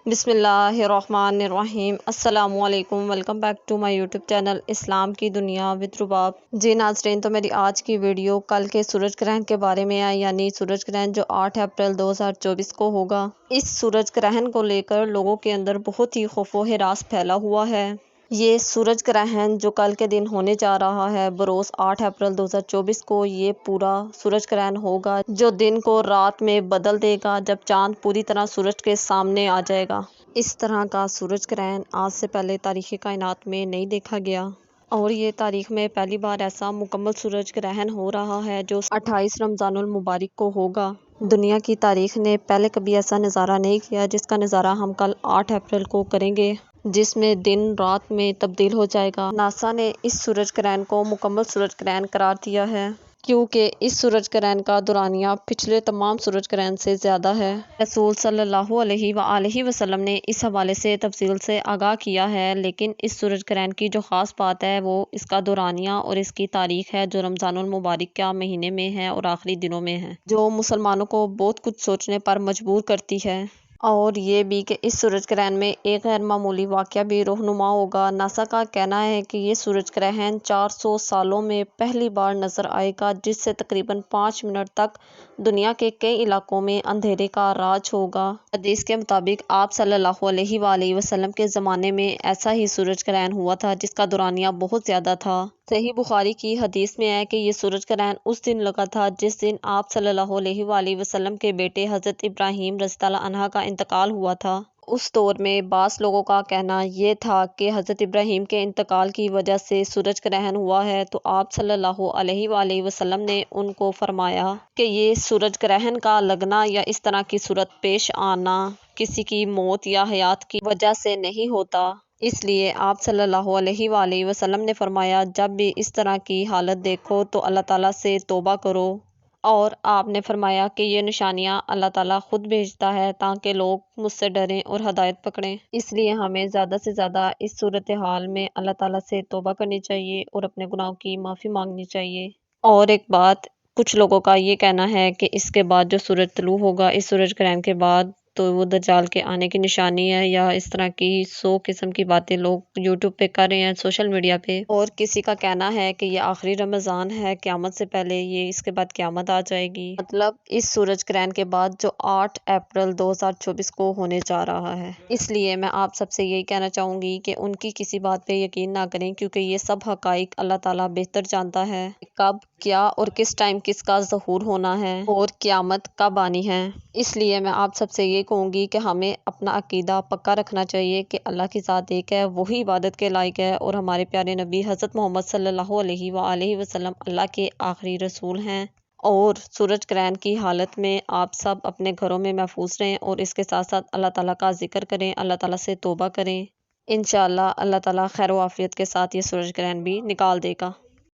بسم اللہ الرحمن الرحیم۔ السلام علیکم، welcome back to my YouTube channel اسلام کی دنیا وتھ رباب۔ جی ناظرین، تو میری آج کی ویڈیو کل کے سورج گرہن کے بارے میں ہے، یعنی سورج گرہن جو 8 اپریل 2024 کو ہوگا۔ اس سورج گرہن کو لے کر لوگوں کے اندر بہت ہی خوف و ہراس پھیلا ہوا ہے۔ یہ سورج گرہن جو کل کے دن ہونے جا رہا ہے بروز 8 اپریل 2024 کو، یہ پورا سورج گرہن ہوگا جو دن کو رات میں بدل دے گا، جب چاند پوری طرح سورج کے سامنے آ جائے گا۔ اس طرح کا سورج گرہن آج سے پہلے تاریخ کائنات میں نہیں دیکھا گیا، اور یہ تاریخ میں پہلی بار ایسا مکمل سورج گرہن ہو رہا ہے جو 28 رمضان المبارک کو ہوگا۔ دنیا کی تاریخ نے پہلے کبھی ایسا نظارہ نہیں کیا، جس کا نظارہ ہم کل 8 اپریل کو کریں گے، جس میں دن رات میں تبدیل ہو جائے گا۔ ناسا نے اس سورج گرہن کو مکمل سورج گرہن قرار دیا ہے، کیونکہ اس سورج گرہن کا دورانیہ پچھلے تمام سورج گرہن سے زیادہ ہے۔ رسول صلی اللہ علیہ وآلہ وسلم نے اس حوالے سے تفصیل سے آگاہ کیا ہے، لیکن اس سورج گرہن کی جو خاص بات ہے وہ اس کا دورانیہ اور اس کی تاریخ ہے، جو رمضان المبارک کا مہینے میں ہے اور آخری دنوں میں ہے، جو مسلمانوں کو بہت کچھ سوچنے پر مجبور کرتی ہے۔ اور یہ بھی کہ اس سورج گرہن میں ایک غیر معمولی واقعہ بھی رونما ہوگا۔ ناسا کا کہنا ہے کہ یہ سورج گرہن 400 سالوں میں پہلی بار نظر آئے گا، جس سے تقریباً 5 منٹ تک دنیا کے کئی علاقوں میں اندھیرے کا راج ہوگا۔ حدیث کے مطابق آپ صلی اللہ علیہ وآلہ وسلم کے زمانے میں ایسا ہی سورج گرہن ہوا تھا، جس کا دورانیہ بہت زیادہ تھا۔ صحیح بخاری کی حدیث میں ہے کہ یہ سورج گرہن اس دن لگا تھا جس دن آپ صلی اللہ علیہ وآلہ وسلم کے بیٹے حضرت ابراہیم رضی اللہ عنہ کا انتقال ہوا تھا۔ اس دور میں بعض لوگوں کا کہنا یہ تھا کہ حضرت ابراہیم کے انتقال کی وجہ سے سورج گرہن ہوا ہے، تو آپ صلی اللہ علیہ وآلہ وسلم نے ان کو فرمایا کہ یہ سورج گرہن کا لگنا یا اس طرح کی صورت پیش آنا کسی کی موت یا حیات کی وجہ سے نہیں ہوتا۔ اس لیے آپ صلی اللہ علیہ وآلہ وسلم نے فرمایا، جب بھی اس طرح کی حالت دیکھو تو اللہ تعالیٰ سے توبہ کرو، اور آپ نے فرمایا کہ یہ نشانیاں اللہ تعالیٰ خود بھیجتا ہے تاکہ لوگ مجھ سے ڈریں اور ہدایت پکڑیں۔ اس لیے ہمیں زیادہ سے زیادہ اس صورتحال میں اللہ تعالیٰ سے توبہ کرنی چاہیے اور اپنے گناہوں کی معافی مانگنی چاہیے۔ اور ایک بات، کچھ لوگوں کا یہ کہنا ہے کہ اس کے بعد جو سورج طلوع ہوگا اس سورج گرہن کے بعد، تو وہ دجال کے آنے کی نشانی ہے، یا اس طرح کی 100 قسم کی باتیں لوگ یوٹیوب پہ کر رہے ہیں، سوشل میڈیا پہ۔ اور کسی کا کہنا ہے کہ یہ آخری رمضان ہے، قیامت سے پہلے، یہ اس کے بعد قیامت آ جائے گی، مطلب اس سورج گرہن کے بعد جو 8 اپریل 2024 کو ہونے جا رہا ہے۔ اس لیے میں آپ سب سے یہی کہنا چاہوں گی کہ ان کی کسی بات پہ یقین نہ کریں، کیونکہ یہ سب حقائق اللہ تعالیٰ بہتر جانتا ہے، کب کیا اور کس ٹائم کس کا ظہور ہونا ہے اور قیامت کب آنی ہے۔ اس لیے میں آپ سب سے یہ کہوں گی کہ ہمیں اپنا عقیدہ پکا رکھنا چاہیے کہ اللہ کی ذات ایک ہے، وہی عبادت کے لائق ہے، اور ہمارے پیارے نبی حضرت محمد صلی اللہ علیہ وآلہ وسلم اللہ کے آخری رسول ہیں۔ اور سورج گرہن کی حالت میں آپ سب اپنے گھروں میں محفوظ رہیں، اور اس کے ساتھ ساتھ اللہ تعالیٰ کا ذکر کریں، اللہ تعالیٰ سے توبہ کریں۔ انشاءاللہ اللہ تعالیٰ خیر و عافیت کے ساتھ یہ سورج گرہن بھی نکال دے گا۔